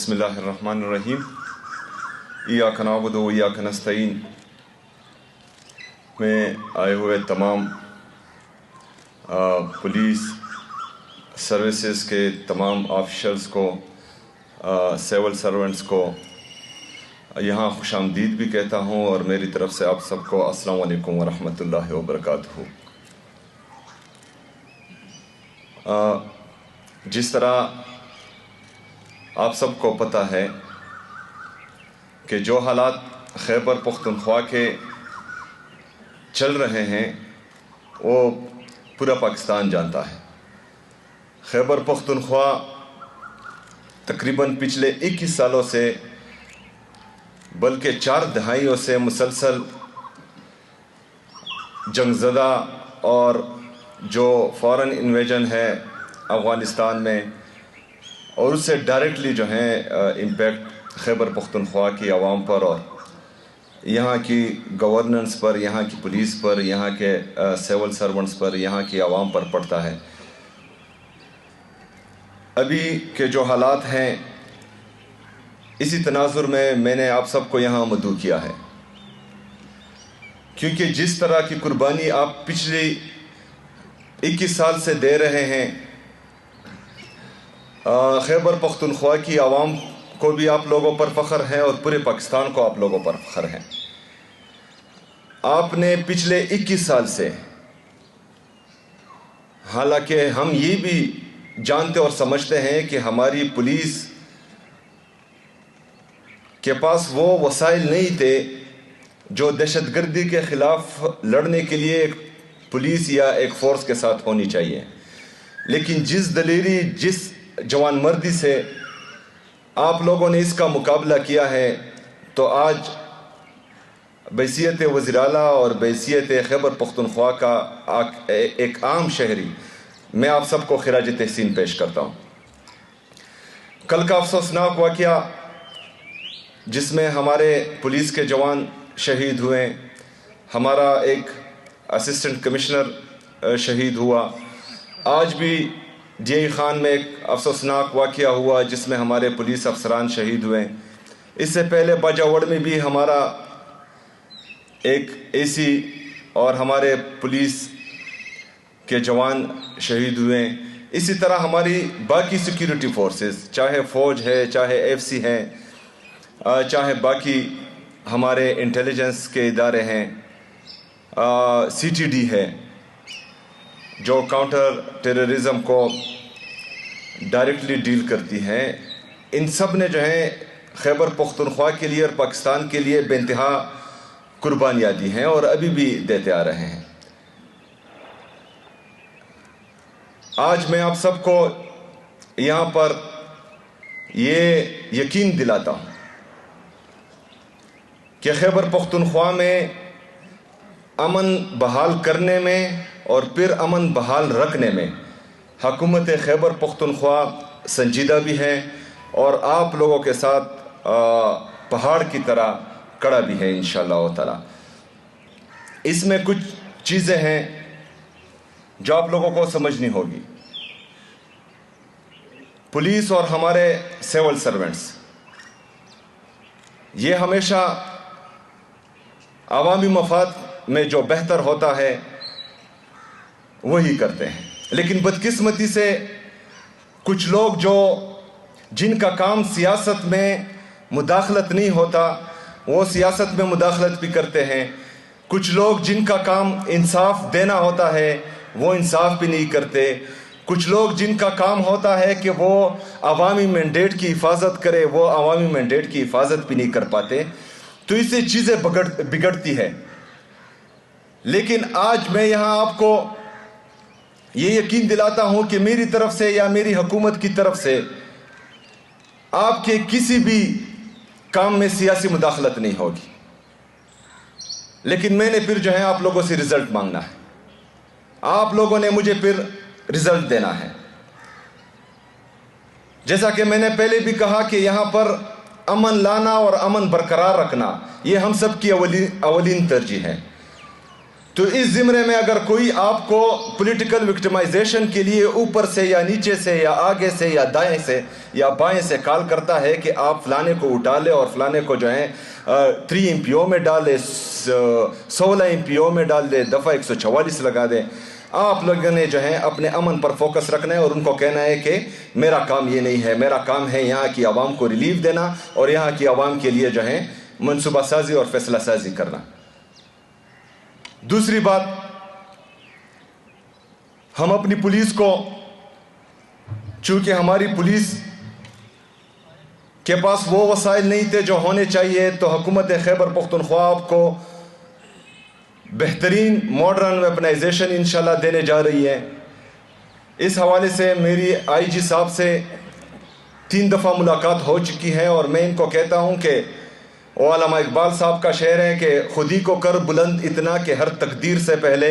बिस्मिल्लाह अर्रहमान अर्रहीम। इय्याक नअबुदु व इय्याक नस्तईन में आए हुए तमाम पुलिस सर्विसेज के तमाम ऑफिशर्स को, सिविल सर्वेंट्स को यहाँ खुशामदीद भी कहता हूँ और मेरी तरफ से आप सबको अस्सलाम वालेकुम व रहमतुल्लाहि व बरकातुहू। जिस तरह आप सबको पता है कि जो हालात खैबर पख्तूनख्वा के चल रहे हैं वो पूरा पाकिस्तान जानता है। खैबर पख्तूनख्वा तकरीबन पिछले 21 सालों से बल्कि 4 दहाइयों से मुसलसल जंगज़दा और जो फॉरेन इन्वेजन है अफ़गानिस्तान में और उससे डायरेक्टली जो है इम्पैक्ट खैबर पख्तूनख्वा की आवाम पर और यहाँ की गवर्नेंस पर, यहाँ की पुलिस पर, यहाँ के सिविल सर्वेंट्स पर, यहाँ की आवाम पर पड़ता है। अभी के जो हालात हैं इसी तनाजुर में मैंने आप सबको यहाँ मदऊ किया है, क्योंकि जिस तरह की कुर्बानी आप पिछले 21 साल से दे रहे हैं, खैबर पख्तूनख्वा की आवाम को भी आप लोगों पर फ़ख्र है और पूरे पाकिस्तान को आप लोगों पर फ़ख्र है। आपने पिछले 21 साल से, हालांकि हम ये भी जानते और समझते हैं कि हमारी पुलिस के पास वो वसाइल नहीं थे जो दहशतगर्दी के ख़िलाफ़ लड़ने के लिए एक पुलिस या एक फ़ोर्स के साथ होनी चाहिए, लेकिन जिस दलेरी, जिस जवान मर्दी से आप लोगों ने इसका मुकाबला किया है, तो आज बैसियत वज़ीर आला और बैसियत खैबर पख्तूनख्वा का एक आम शहरी मैं आप सबको खिराज तहसीन पेश करता हूँ। कल का अफसोसनाक वाक़या जिसमें हमारे पुलिस के जवान शहीद हुए, हमारा एक असिस्टेंट कमिश्नर शहीद हुआ, आज भी DI खान में एक अफसोसनाक वाक़या हुआ जिसमें हमारे पुलिस अफसरान शहीद हुए। इससे पहले बाजावड़ में भी हमारा एक AC और हमारे पुलिस के जवान शहीद हुए। इसी तरह हमारी बाकी सिक्योरिटी फोर्सेस, चाहे फ़ौज है, चाहे FC है, चाहे बाकी हमारे इंटेलिजेंस के इदारे हैं, CTD है जो काउंटर टेररिज्म को डायरेक्टली डील करती है, इन सब ने जो है खैबर पख्तूनख्वा के लिए और पाकिस्तान के लिए बेइंतहा कुर्बानियाँ दी हैं और अभी भी देते आ रहे हैं। आज मैं आप सबको यहाँ पर ये यकीन दिलाता हूँ कि खैबर पख्तूनख्वा में अमन बहाल करने में और फिर अमन बहाल रखने में हुकूमत खैबर पख्तूनख्वा संजीदा भी है और आप लोगों के साथ पहाड़ की तरह कड़ा भी है इंशाअल्लाह ताला। इसमें कुछ चीज़ें हैं जो आप लोगों को समझनी होगी। पुलिस और हमारे सिविल सर्वेंट्स ये हमेशा आवामी मफाद में जो बेहतर होता है वही करते हैं, लेकिन बदकिस्मती से कुछ लोग जिनका काम सियासत में मुदाखलत नहीं होता वो सियासत में मुदाखलत भी करते हैं। कुछ लोग जिनका काम इंसाफ देना होता है वो इंसाफ भी नहीं करते। कुछ लोग जिनका काम होता है कि वो अवामी मैंडेट की हिफाजत करे, वो अवामी मैंडेट की हिफाजत भी नहीं कर पाते। तो इससे चीज़ें बिगड़ती है। लेकिन आज मैं यहाँ आपको ये यकीन दिलाता हूँ कि मेरी तरफ से या मेरी हुकूमत की तरफ से आपके किसी भी काम में सियासी मुदाखलत नहीं होगी, लेकिन मैंने फिर जो है आप लोगों से रिज़ल्ट मांगना है। आप लोगों ने मुझे फिर रिज़ल्ट देना है। जैसा कि मैंने पहले भी कहा कि यहाँ पर अमन लाना और अमन बरकरार रखना ये हम सब की अवलीन तरजीह है। تو اس زمرے میں اگر کوئی آپ کو پولیٹیکل وکٹمائزیشن کے لیے اوپر سے یا نیچے سے یا آگے سے یا دائیں سے یا بائیں سے کال کرتا ہے کہ آپ فلانے کو اٹھا لے اور فلانے کو جو ہے 3 MPO میں ڈال دے، 16 MPO میں ڈال دے، دفعہ 144 لگا دے، آپ لوگوں نے جو ہے اپنے امن پر فوکس رکھنا ہے اور ان کو کہنا ہے کہ میرا کام یہ نہیں ہے، میرا کام ہے یہاں کی عوام کو ریلیف دینا اور یہاں کی عوام کے لیے جو ہے منصوبہ سازی اور فیصلہ سازی کرنا۔ دوسری بات، ہم اپنی پولیس کو، چونکہ ہماری پولیس کے پاس وہ وسائل نہیں تھے جو ہونے چاہیے، تو حکومت خیبر پختونخوا آپ کو بہترین ماڈرن ویپنائزیشن انشاءاللہ دینے جا رہی ہے۔ اس حوالے سے میری IG صاحب سے 3 دفعہ ملاقات ہو چکی ہے اور میں ان کو کہتا ہوں کہ علامہ اقبال صاحب کا شعر ہے کہ خودی کو کر بلند اتنا کہ ہر تقدیر سے پہلے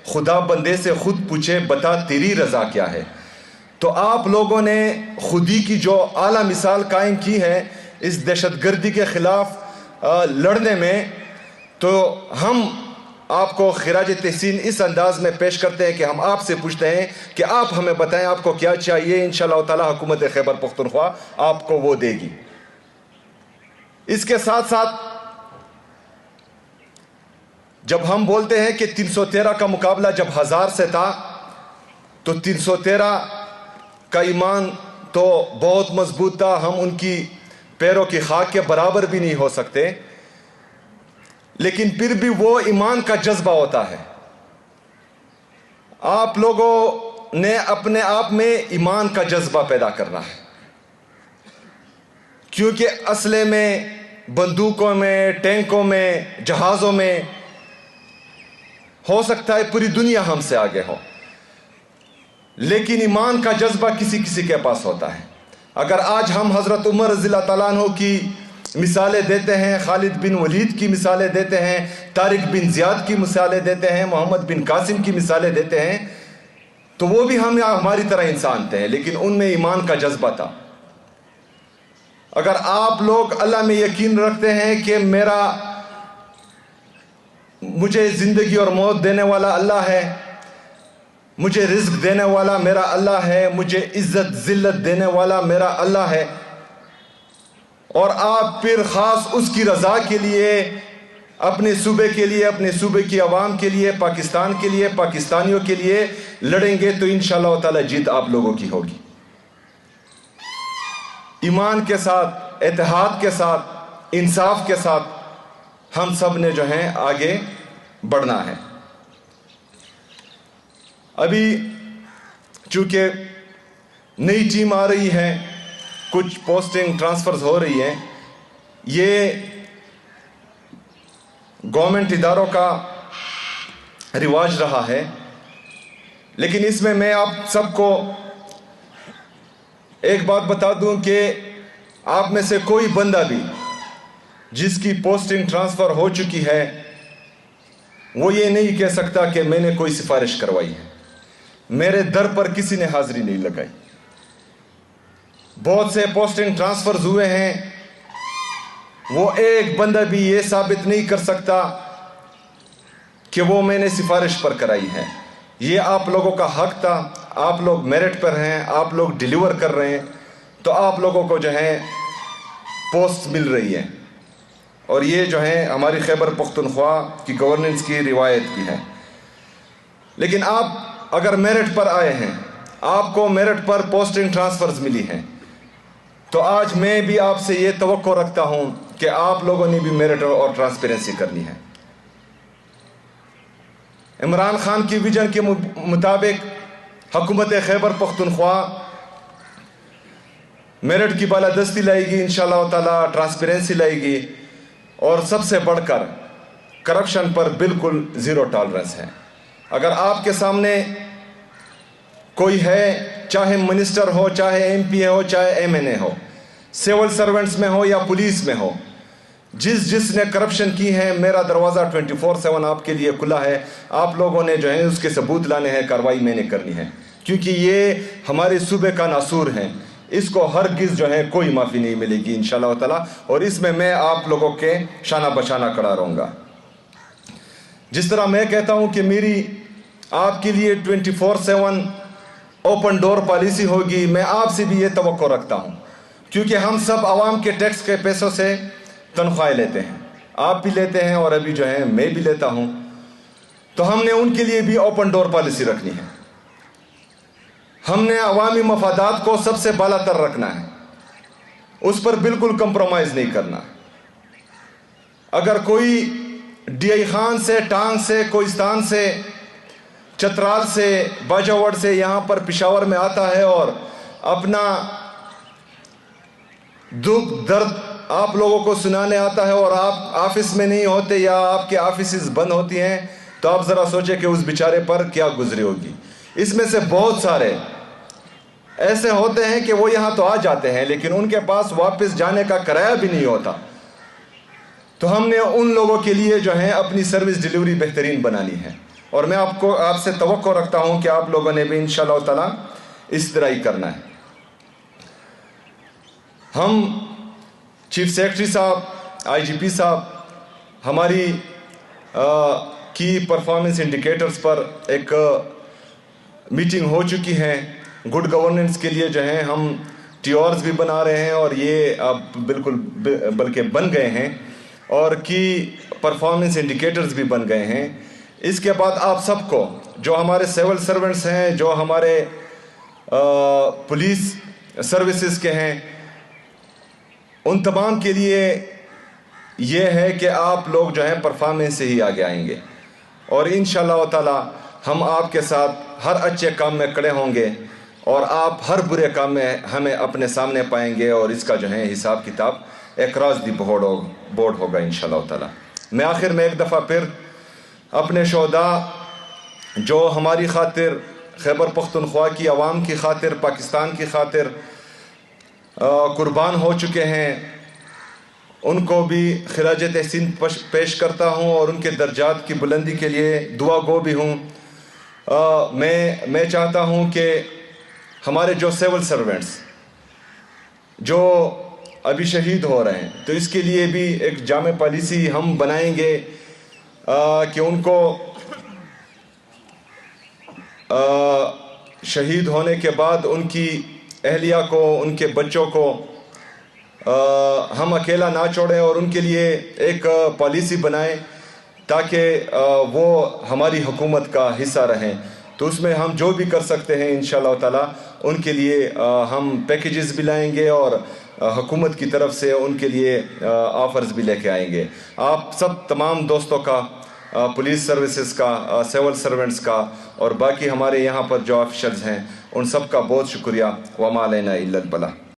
خدا بندے سے خود پوچھے بتا تیری رضا کیا ہے۔ تو آپ لوگوں نے خودی کی جو اعلیٰ مثال قائم کی ہے اس دہشت گردی کے خلاف لڑنے میں، تو ہم آپ کو خراج تحسین اس انداز میں پیش کرتے ہیں کہ ہم آپ سے پوچھتے ہیں کہ آپ ہمیں بتائیں آپ کو کیا چاہیے، انشاءاللہ تعالی حکومت خیبر پختونخوا آپ کو وہ دے گی۔ اس کے ساتھ ساتھ جب ہم بولتے ہیں کہ 313 کا مقابلہ جب 1000 سے تھا، تو 313 کا ایمان تو بہت مضبوط تھا، ہم ان کی پیروں کی خاک کے برابر بھی نہیں ہو سکتے، لیکن پھر بھی وہ ایمان کا جذبہ ہوتا ہے۔ آپ لوگوں نے اپنے آپ میں ایمان کا جذبہ پیدا کرنا ہے، کیونکہ اسلحے میں، بندوقوں میں، ٹینکوں میں، جہازوں میں ہو سکتا ہے پوری دنیا ہم سے آگے ہو، لیکن ایمان کا جذبہ کسی کسی کے پاس ہوتا ہے۔ اگر آج ہم حضرت عمر رضی اللہ تعالیٰ عنہ کی مثالیں دیتے ہیں، خالد بن ولید کی مثالیں دیتے ہیں، طارق بن زیاد کی مثالیں دیتے ہیں، محمد بن قاسم کی مثالیں دیتے ہیں، تو وہ بھی ہماری طرح انسان تھے، لیکن ان میں ایمان کا جذبہ تھا۔ اگر آپ لوگ اللہ میں یقین رکھتے ہیں کہ مجھے زندگی اور موت دینے والا اللہ ہے، مجھے رزق دینے والا میرا اللہ ہے، مجھے عزت ذلت دینے والا میرا اللہ ہے، اور آپ پھر خاص اس کی رضا کے لیے، اپنے صوبے کے لیے، اپنے صوبے کی عوام کے لیے، پاکستان کے لیے، پاکستانیوں کے لیے لڑیں گے، تو انشاءاللہ تعالی جیت آپ لوگوں کی ہوگی۔ ایمان کے ساتھ، اتحاد کے ساتھ، انصاف کے ساتھ ہم سب نے جو ہے آگے بڑھنا ہے۔ ابھی چونکہ نئی ٹیم آ رہی ہے، کچھ پوسٹنگ ٹرانسفرز ہو رہی ہیں، یہ گورنمنٹ اداروں کا رواج رہا ہے، لیکن اس میں آپ سب کو ایک بات بتا دوں کہ آپ میں سے کوئی بندہ بھی جس کی پوسٹنگ ٹرانسفر ہو چکی ہے وہ یہ نہیں کہہ سکتا کہ میں نے کوئی سفارش کروائی ہے، میرے در پر کسی نے حاضری نہیں لگائی۔ بہت سے پوسٹنگ ٹرانسفرز ہوئے ہیں، وہ ایک بندہ بھی یہ ثابت نہیں کر سکتا کہ وہ میں نے سفارش پر کرائی ہے۔ یہ آپ لوگوں کا حق تھا، آپ لوگ میرٹ پر ہیں، آپ لوگ ڈیلیور کر رہے ہیں، تو آپ لوگوں کو جو ہے پوسٹ مل رہی ہے، اور یہ جو ہے ہماری خیبر پختونخوا کی گورننس کی روایت بھی ہے۔ لیکن آپ اگر میرٹ پر آئے ہیں، آپ کو میرٹ پر پوسٹنگ ٹرانسفرز ملی ہیں، تو آج میں بھی آپ سے یہ توقع رکھتا ہوں کہ آپ لوگوں نے بھی میرٹ اور ٹرانسپیرنسی کرنی ہے۔ عمران خان کی ویژن کے مطابق حکومت خیبر پختونخوا میرٹ کی بالادستی لائے گی، انشاءاللہ تعالی ٹرانسپیرنسی لائے گی، اور سب سے بڑھ کر کرپشن پر بالکل زیرو ٹالرنس ہے۔ اگر آپ کے سامنے کوئی ہے، چاہے منسٹر ہو، چاہے MP ہو، چاہے MNA ہو، سول سرونٹس میں ہو یا پولیس میں ہو، جس نے کرپشن کی ہے، میرا دروازہ 24/7 آپ کے لیے کھلا ہے۔ آپ لوگوں نے جو ہے اس کے ثبوت لانے ہیں، کارروائی میں نے کرنی ہے، کیونکہ یہ ہمارے صوبے کا ناسور ہے، اس کو ہرگز جو ہے کوئی معافی نہیں ملے گی انشاءاللہ تعالی، اور اس میں آپ لوگوں کے شانہ بشانہ کھڑا رہوں گا۔ जिस तरह मैं कहता हूं कि मेरी आपके लिए 24/7 ओपन डोर पॉलिसी होगी, मैं आपसे भी ये तवक्को रखता हूं, क्योंकि हम सब आवाम के टैक्स के पैसों से तनख्वाहें लेते हैं, आप भी लेते हैं और अभी जो है मैं भी लेता हूं, तो हमने उनके लिए भी ओपन डोर पॉलिसी रखनी है। हमने अवामी मफादात को सबसे बालातर रखना है, उस पर बिल्कुल कंप्रोमाइज़ नहीं करना। अगर कोई डीआई खान से, टांग से, कोहिस्तान से, चतराल से, बाजावड़ से यहाँ पर पेशावर में आता है और अपना दुख दर्द आप लोगों को सुनाने आता है और आप ऑफिस में नहीं होते या आपके ऑफिस बंद होती हैं, तो आप ज़रा सोचें कि उस बेचारे पर क्या गुजरी होगी। इसमें से बहुत सारे ऐसे होते हैं कि वो यहाँ तो आ जाते हैं लेकिन उनके पास वापस जाने का किराया भी नहीं होता। तो हमने उन लोगों के लिए जो है अपनी सर्विस डिलीवरी बेहतरीन बनानी है और मैं आपसे तवक्को रखता हूँ कि आप लोगों ने भी इंशाअल्लाह ताला इस तरह ही करना है। हम चीफ सेक्रेटरी साहब, आईजीपी साहब, हमारी की परफॉर्मेंस इंडिकेटर्स पर एक मीटिंग हो चुकी है। गुड गवर्नेंस के लिए जो है हम TORs भी बना रहे हैं और ये अब बिल्कुल बल्कि बन गए हैं और की परफॉर्मेंस इंडिकेटर्स भी बन गए हैं। इसके बाद आप सबको, जो हमारे सिविल सर्वेंट्स हैं, जो हमारे पुलिस सर्विसेज के हैं, उन तमाम के लिए ये है कि आप लोग जो है परफॉर्मेंस से ही आगे आएंगे और इंशाअल्लाह ताला हम आपके साथ हर अच्छे काम में खड़े होंगे और आप हर बुरे काम में हमें अपने सामने पाएंगे और इसका जो है हिसाब किताब अक्रॉस दी बोर्ड होगा इंशाअल्लाह ताला। मैं आखिर में एक दफ़ा फिर अपने शोहदा जो हमारी खातिर, खैबर पख्तूनख्वा की आवाम की खातिर, पाकिस्तान की खातिर कुर्बान हो चुके हैं, उनको भी खिराज तहसीन पेश करता हूँ और उनके दर्जात की बुलंदी के लिए दुआ गो भी हूँ। मैं चाहता हूँ कि हमारे जो सिविल सर्वेंट्स जो अभी शहीद हो रहे हैं, तो इसके लिए भी एक जामे पॉलिसी हम बनाएंगे कि उनको शहीद होने के बाद उनकी अहलिया को, उनके बच्चों को हम अकेला ना छोड़ें और उनके लिए एक पॉलिसी बनाएं ताकि वो हमारी हुकूमत का हिस्सा रहें। तो उसमें हम जो भी कर सकते हैं इंशाअल्लाह ताला उनके लिए हम पैकेजेस भी लाएंगे और हुकूमत की तरफ से उनके लिए ऑफ़र्स भी लेके आएंगे। आप सब तमाम दोस्तों का, पुलिस सर्विसेज का, सिविल सर्वेंट्स का और बाकी हमारे यहाँ पर जो ऑफिशल्स हैं, उन सब का बहुत शुक्रिया। वमा अलैना इल्लल बलाग।